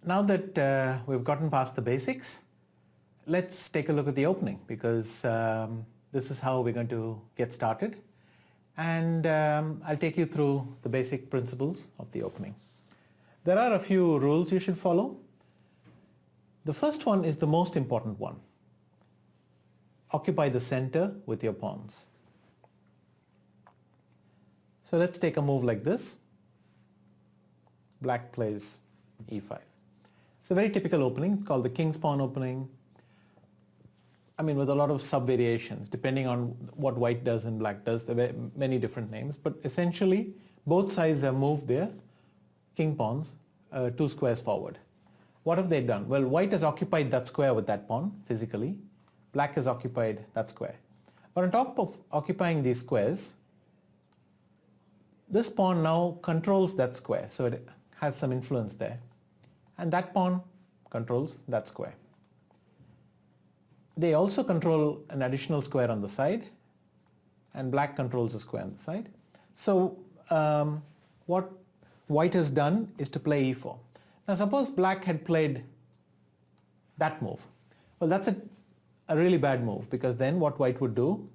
Now that we've gotten past the basics, let's take a look at the opening, because this is how we're going to get started. And I'll take you through the basic principles of the opening. There are a few rules you should follow. The first one is the most important one. Occupy the center with your pawns. So let's take a move like this. Black plays e5. It's a very typical opening. It's called the king's pawn opening. I mean, with a lot of sub-variations, depending on what white does and black does. There are many different names, but essentially both sides have moved their king pawns 2 squares forward. What have they done? Well, white has occupied that square with that pawn physically. Black has occupied that square. But on top of occupying these squares, this pawn now controls that square, so it has some influence there. And that pawn controls that square. They also control an additional square on the side, and black controls a square on the side. So what white has done is to play e4. Now suppose black had played that move. Well, that's a really bad move, because then what white would do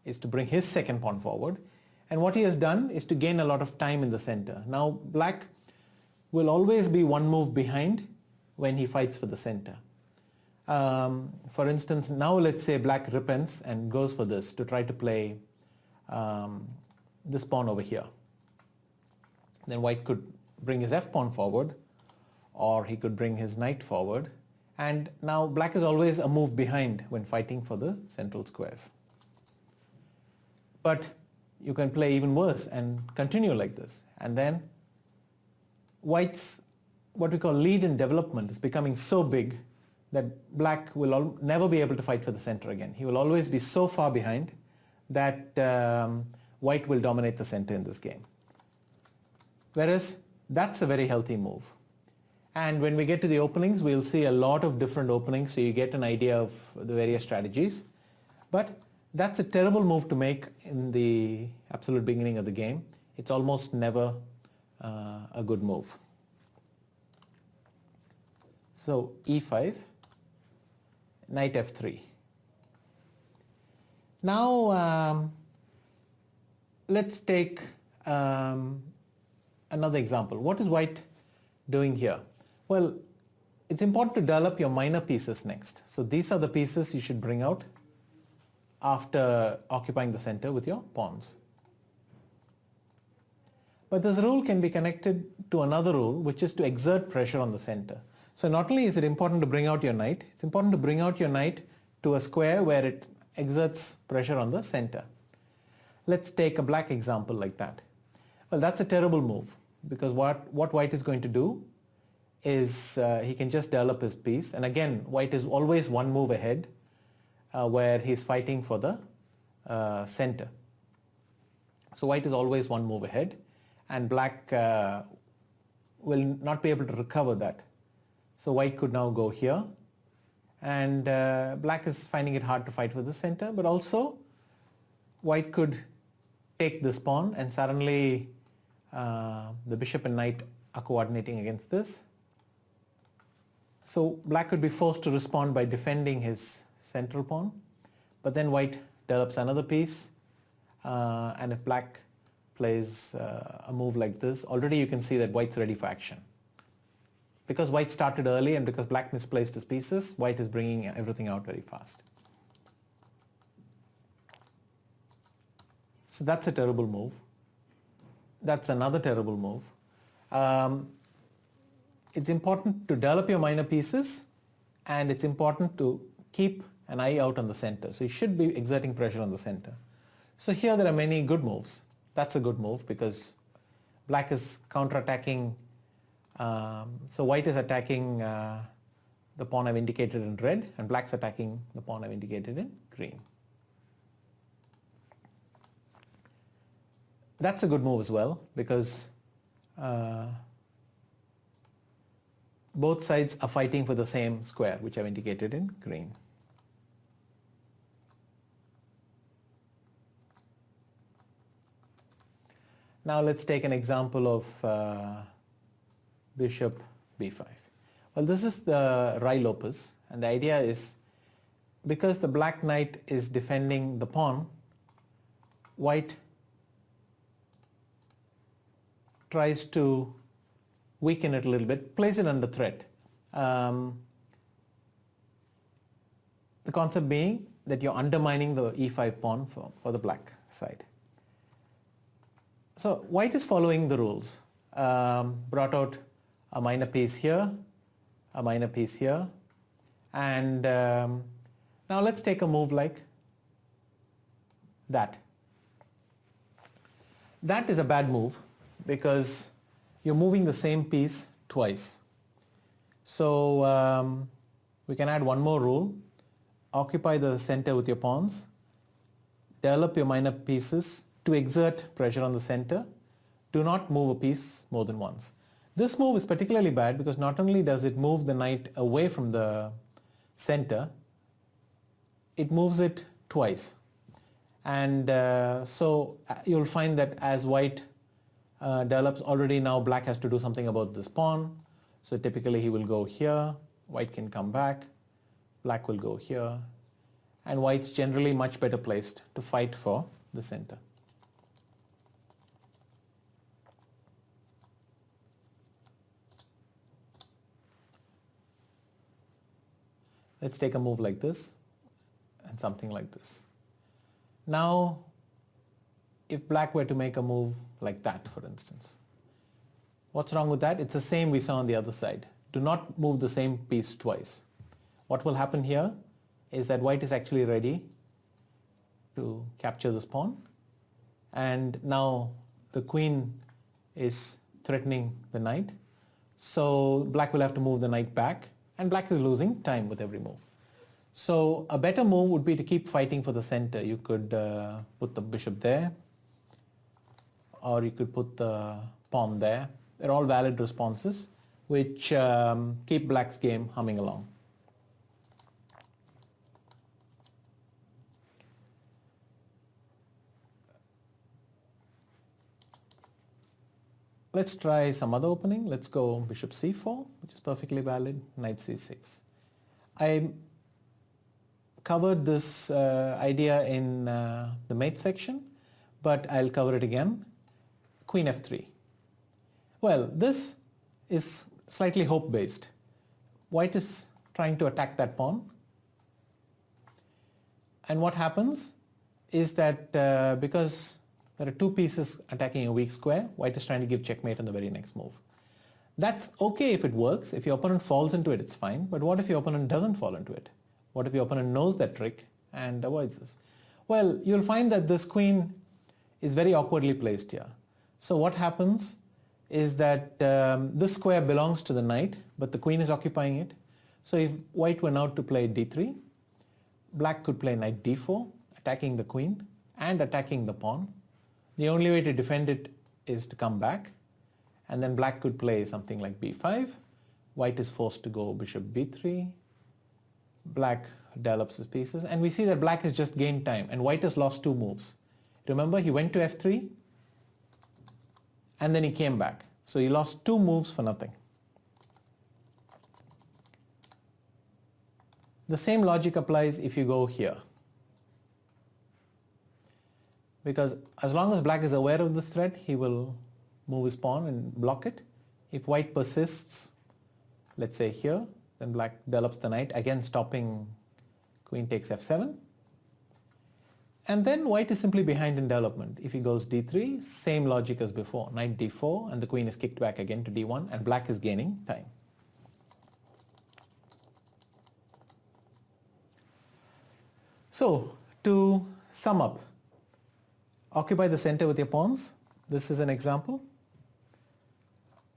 is to bring his second pawn forward, and what he has done is to gain a lot of time in the center. Now black will always be one move behind when he fights for the center. For instance, now let's say black repents and goes for this to try to play this pawn over here. Then white could bring his f pawn forward, or he could bring his knight forward, and now black is always a move behind when fighting for the central squares. But you can play even worse and continue like this, and then white's what we call lead in development is becoming so big that black will never be able to fight for the center again. He will always be so far behind that white will dominate the center in this game. Whereas that's a very healthy move. And when we get to the openings, we'll see a lot of different openings, so you get an idea of the various strategies. But that's a terrible move to make in the absolute beginning of the game. It's almost never a good move. So e5, knight f3. Now let's take another example. What is white doing here? Well, it's important to develop your minor pieces next. So these are the pieces you should bring out after occupying the center with your pawns. But this rule can be connected to another rule, which is to exert pressure on the center. So not only is it important to bring out your knight, it's important to bring out your knight to a square where it exerts pressure on the center. Let's take a black example like that. Well, that's a terrible move, because what white is going to do is he can just develop his piece, and again white is always one move ahead where he's fighting for the center. So white is always one move ahead, and black will not be able to recover that. So white could now go here, and black is finding it hard to fight for the center, but also white could take this pawn, and suddenly the bishop and knight are coordinating against this. So black could be forced to respond by defending his central pawn, but then white develops another piece, and if black plays a move like this, already you can see that white's ready for action. Because white started early and because black misplaced his pieces, white is bringing everything out very fast. So that's a terrible move. That's another terrible move. It's important to develop your minor pieces, and it's important to keep an eye out on the center. So you should be exerting pressure on the center. So here there are many good moves. That's a good move because black is counter-attacking. So white is attacking the pawn I've indicated in red, and black's attacking the pawn I've indicated in green. That's a good move as well, because both sides are fighting for the same square, which I've indicated in green. Now let's take an example of bishop b5. Well, this is the Rye opus, and the idea is because the black knight is defending the pawn, white tries to weaken it a little bit, place it under threat. The concept being that you're undermining the e5 pawn for the black side. So white is following the rules. Brought out a minor piece here, a minor piece here, and now let's take a move like that. That is a bad move because you're moving the same piece twice. So we can add one more rule. Occupy the center with your pawns. Develop your minor pieces to exert pressure on the center. Do not move a piece more than once. This move is particularly bad because not only does it move the knight away from the center, it moves it twice. And so you'll find that as white develops, already now black has to do something about this pawn. So typically he will go here, white can come back, black will go here, and white's generally much better placed to fight for the center. Let's take a move like this and something like this. Now, if black were to make a move like that, for instance, what's wrong with that? It's the same we saw on the other side. Do not move the same piece twice. What will happen here is that white is actually ready to capture this pawn, and now the queen is threatening the knight. So black will have to move the knight back, and black is losing time with every move. So a better move would be to keep fighting for the center. You could put the bishop there, or you could put the pawn there. They're all valid responses which keep black's game humming along. Let's try some other opening. Let's go bishop c4, which is perfectly valid, knight c6. I covered this idea in the mate section, but I'll cover it again. Queen f3. Well, this is slightly hope-based. White is trying to attack that pawn. And what happens is that because there are two pieces attacking a weak square, white is trying to give checkmate on the very next move. That's okay if it works. If your opponent falls into it, it's fine. But what if your opponent doesn't fall into it? What if your opponent knows that trick and avoids this? Well, you'll find that this queen is very awkwardly placed here. So what happens is that this square belongs to the knight, but the queen is occupying it. So if white were now to play d3, black could play knight d4, attacking the queen and attacking the pawn. The only way to defend it is to come back, and then black could play something like b5. White is forced to go bishop b3. Black develops his pieces, and we see that black has just gained time and white has lost two moves. Remember, he went to f3 and then he came back. So he lost two moves for nothing. The same logic applies if you go here. Because as long as black is aware of this threat, he will move his pawn and block it. If white persists, let's say here, then black develops the knight, again stopping queen takes f7. And then white is simply behind in development. If he goes d3, same logic as before, knight d4, and the queen is kicked back again to d1, and black is gaining time. So, to sum up, occupy the center with your pawns. This is an example.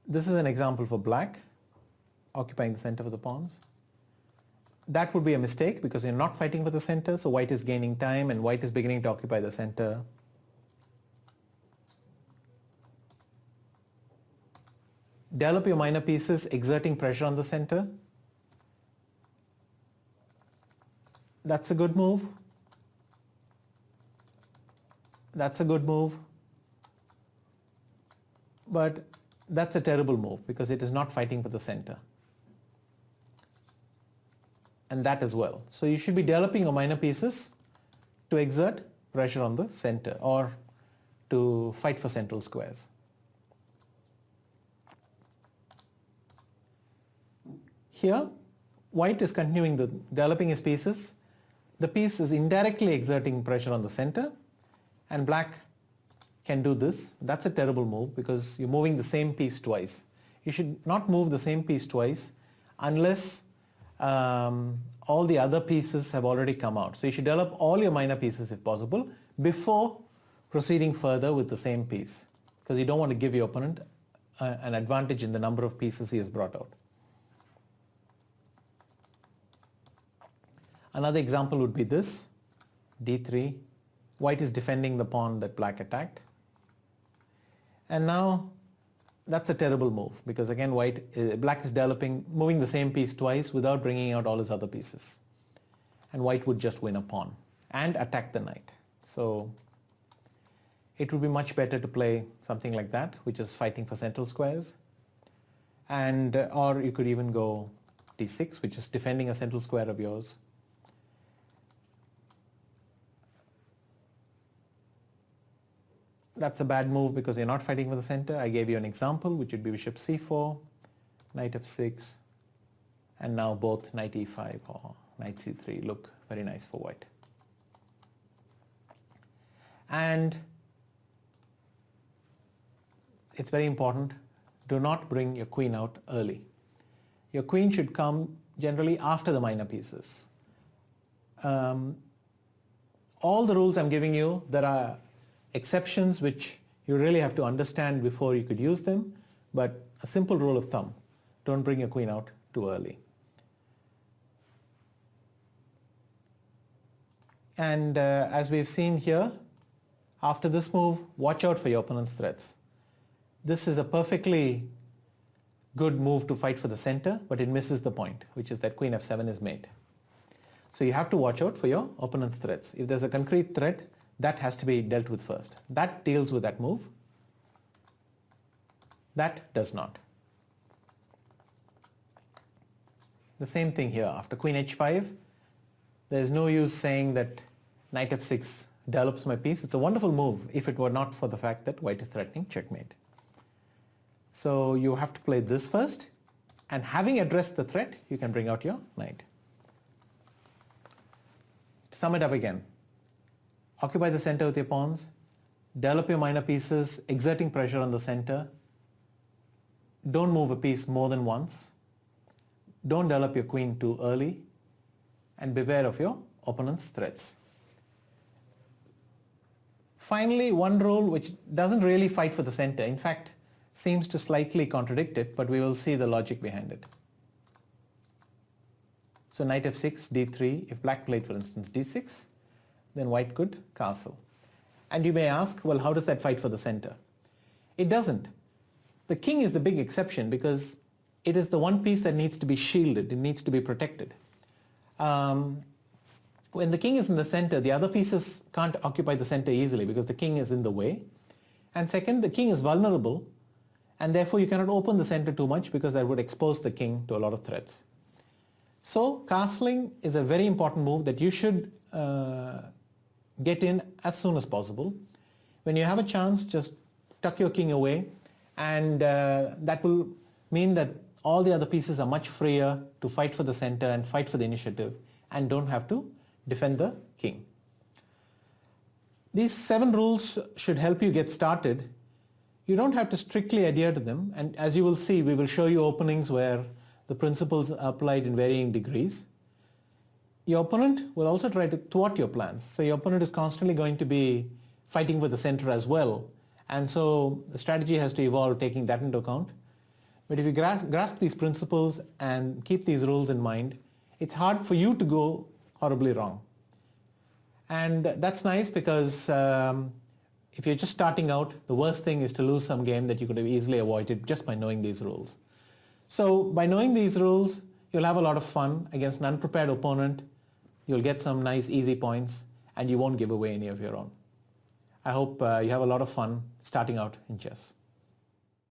This is an example for black, occupying the center with the pawns. That would be a mistake because you're not fighting for the center, so white is gaining time and white is beginning to occupy the center. Develop your minor pieces, exerting pressure on the center. That's a good move. That's a good move. But that's a terrible move because it is not fighting for the center. and that as well. So you should be developing your minor pieces to exert pressure on the center or to fight for central squares. Here, white is continuing developing his pieces. The piece is indirectly exerting pressure on the center, and black can do this. That's a terrible move because you're moving the same piece twice. You should not move the same piece twice unless all the other pieces have already come out. So you should develop all your minor pieces if possible before proceeding further with the same piece, because you don't want to give your opponent an advantage in the number of pieces he has brought out. Another example would be this, d3. White is defending the pawn that black attacked. And now that's a terrible move because again black is moving the same piece twice without bringing out all his other pieces. And white would just win a pawn and attack the knight. So it would be much better to play something like that, which is fighting for central squares. And or you could even go d6, which is defending a central square of yours. That's a bad move because you're not fighting for the center. I gave you an example, which would be bishop c4, knight f6, and now both knight e5 or knight c3 look very nice for white. And it's very important, do not bring your queen out early. Your queen should come generally after the minor pieces. All the rules I'm giving you, there are exceptions which you really have to understand before you could use them, but a simple rule of thumb, don't bring your queen out too early. And as we've seen here, after this move, watch out for your opponent's threats. This is a perfectly good move to fight for the center, but it misses the point, which is that queen f7 is mate. So you have to watch out for your opponent's threats. If there's a concrete threat, that has to be dealt with first. That deals with that move. That does not. The same thing here. After queen h5, there's no use saying that knight f6 develops my piece. It's a wonderful move if it were not for the fact that white is threatening checkmate. So you have to play this first, and having addressed the threat, you can bring out your knight. To sum it up again, occupy the center with your pawns, develop your minor pieces, exerting pressure on the center. Don't move a piece more than once. Don't develop your queen too early, and beware of your opponent's threats. Finally, one rule which doesn't really fight for the center, in fact, seems to slightly contradict it, but we will see the logic behind it. So knight f6, d3, if black played, for instance, d6, then white could castle. And you may ask, well, how does that fight for the center? It doesn't. The king is the big exception because it is the one piece that needs to be shielded, it needs to be protected. When the king is in the center, the other pieces can't occupy the center easily because the king is in the way. And second, the king is vulnerable, and therefore you cannot open the center too much because that would expose the king to a lot of threats. So castling is a very important move that you should get in as soon as possible. When you have a chance, just tuck your king away, and that will mean that all the other pieces are much freer to fight for the center and fight for the initiative and don't have to defend the king. These 7 rules should help you get started. You don't have to strictly adhere to them, and as you will see, we will show you openings where the principles are applied in varying degrees. Your opponent will also try to thwart your plans. So your opponent is constantly going to be fighting for the center as well. And so the strategy has to evolve taking that into account. But if you grasp these principles and keep these rules in mind, it's hard for you to go horribly wrong. And that's nice because if you're just starting out, the worst thing is to lose some game that you could have easily avoided just by knowing these rules. So by knowing these rules, you'll have a lot of fun against an unprepared opponent. You'll get some nice easy points, and you won't give away any of your own. I hope you have a lot of fun starting out in chess.